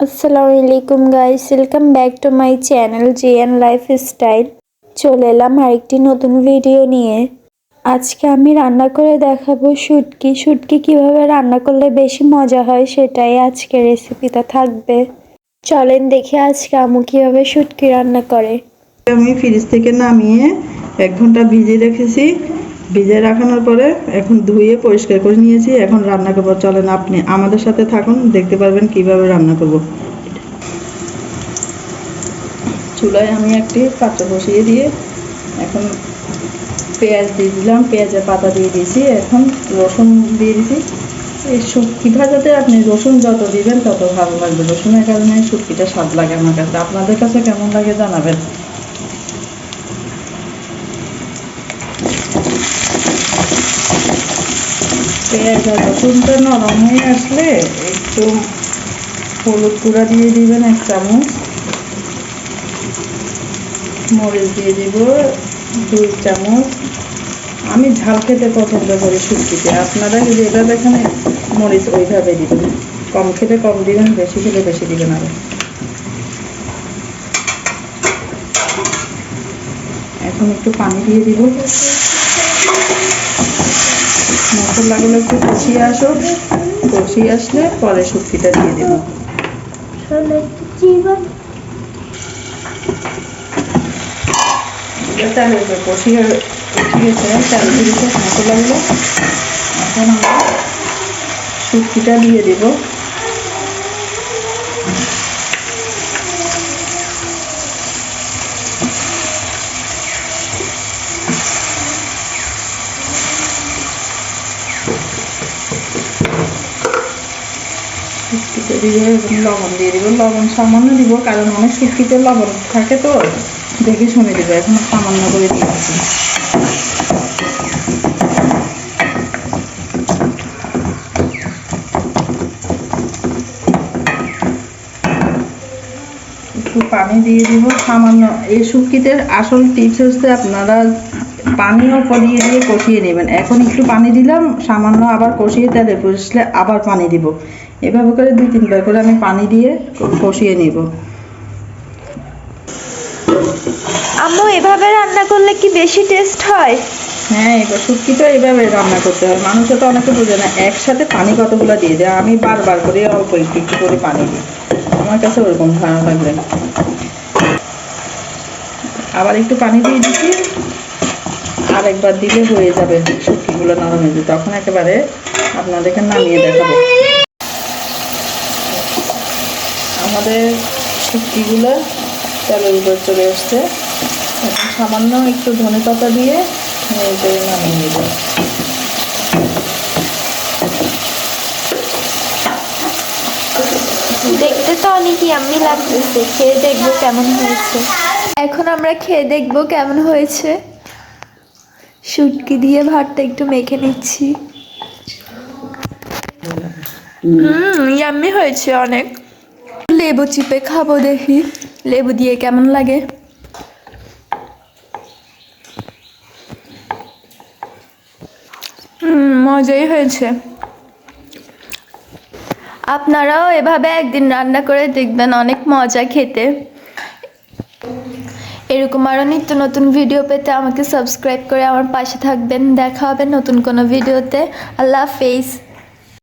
আসসালামু আলাইকুম guys, welcome back to my channel GN lifestyle. চলে এলাম আরেকটি নতুন ভিডিও নিয়ে। আজকে আমি রান্না করে দেখাবো শুটকি। শুটকি কিভাবে রান্না করলে বেশি মজা হয় সেটাই আজকে রেসিপিটা থাকবে। চলেন দেখি আজকে আম্মু কিভাবে শুটকি রান্না করে। আমি ফ্রিজ থেকে নামিয়ে 1 ঘন্টা ভিজিয়ে রেখেছি। ভিজিয়ে রাখানোর পরে এখন ধুয়ে পরিষ্কার করে নিয়েছি। এখন রান্না করবো। চলেন আপনি আমাদের সাথে থাকুন, দেখতে পারবেন কিভাবে রান্না করব। চুলায় আমি একটি পাত্র বসিয়ে দিয়ে এখন পেঁয়াজ দিয়ে দিলাম, পেঁয়াজের পাতা দিয়ে দিয়েছি। এখন রসুন দিয়ে দিয়েছি। এই শুটকি ভাজাতে আপনি রসুন যত দিবেন তত ভালো লাগবে। রসুনের কারণে শুটকিটা স্বাদ লাগে আমার কাছে। আপনাদের কাছে কেমন লাগে জানাবেন। পেঁয়াজ আর রসুনটা নরম হয়ে আসলে একটু হলুদ গুঁড়া দিয়ে দিবেন 1 চামচ, মরিচ দিয়ে দিব 2 চামচ। আমি ঝাল খেতে পছন্দ করি শুটকিতে। আপনারা যেভাবে এখানে মরিচ ওইভাবে দিবেন, কম খেলে কম দিবেন, বেশি খেলে বেশি দিবেন। আর এখন একটু পানি দিয়ে দিব। মশলাগুলো একটু কষিয়ে আসুক, কষিয়ে আসলে পরে শুটকিটা দিয়ে দেবো। কষিয়ে উঠিয়েছে, চাল দিয়েছে মশলাগুলো। এখন আমরা শুটকিটা দিয়ে দেবো। শুটকিতে দিয়ে লবণ দিয়ে দিব। লবণ সামান্য দিব, কারণ অনেক শুটকিতে লবণ থাকে, তো দেখে শুনে দেবো। এখন সামান্য করে দিয়েছি। একটু পানি দিয়ে দিব সামান্য। এই শুটকিতে আসল টিপস হচ্ছে আপনারা পানি অল্প দিয়ে দিয়ে কষিয়ে নেবেন। এখন একটু পানি দিলাম সামান্য, আবার কষিয়ে তেলে বসলে আবার পানি দিব। এভাবে করে 2-3 বার করে আমি পানি দিয়ে কষিয়ে নিব। আম্মু এভাবে রান্না করলে কি বেশি টেস্ট হয়? হ্যাঁ, এবার শুটকি তো এইভাবে রান্না করতে হয়। মানুষও তো অনেকে বোঝে না, একসাথে পানি কতগুলো দিয়ে দেয়। আমি বারবার করে অল্প একটু একটু করে পানি দিই। আমার কাছে ওরকম ধারণা লাগবে। আবার একটু পানি দিয়ে দিচ্ছি, আর একবার দিলে হয়ে যাবে। শুটকিগুলো নরম হয়ে যাবে, তখন একেবারে আপনাদেরকে নামিয়ে দেখাবো। আমাদের শুটকিগুলো তেলের উপর চলে আসছে। এখন সামান্য একটু ধনেপাতা দিয়ে নামিয়ে নেব। দেখতে তো অনেক ইয়াম্মি লাগতেছে, খেয়ে দেখবো কেমন হয়েছে। এখন আমরা খেয়ে দেখবো কেমন হয়েছে। শুটকি দিয়ে ভাতটা একটু মেখে নিচ্ছি। ইয়াম্মি হয়েছে অনেক। লেবু চিপে খাবো, দেখি লেবু দিয়ে কেমন লাগে। মজাই হয়েছে। আপনারাও এভাবে একদিন রান্না করে দেখবেন, অনেক মজা খেতে। এরকম আরও নিত্য নতুন ভিডিও পেতে আমাকে সাবস্ক্রাইব করে আমার পাশে থাকবেন। দেখা হবে নতুন কোনো ভিডিওতে। আল্লাহ হাফেজ।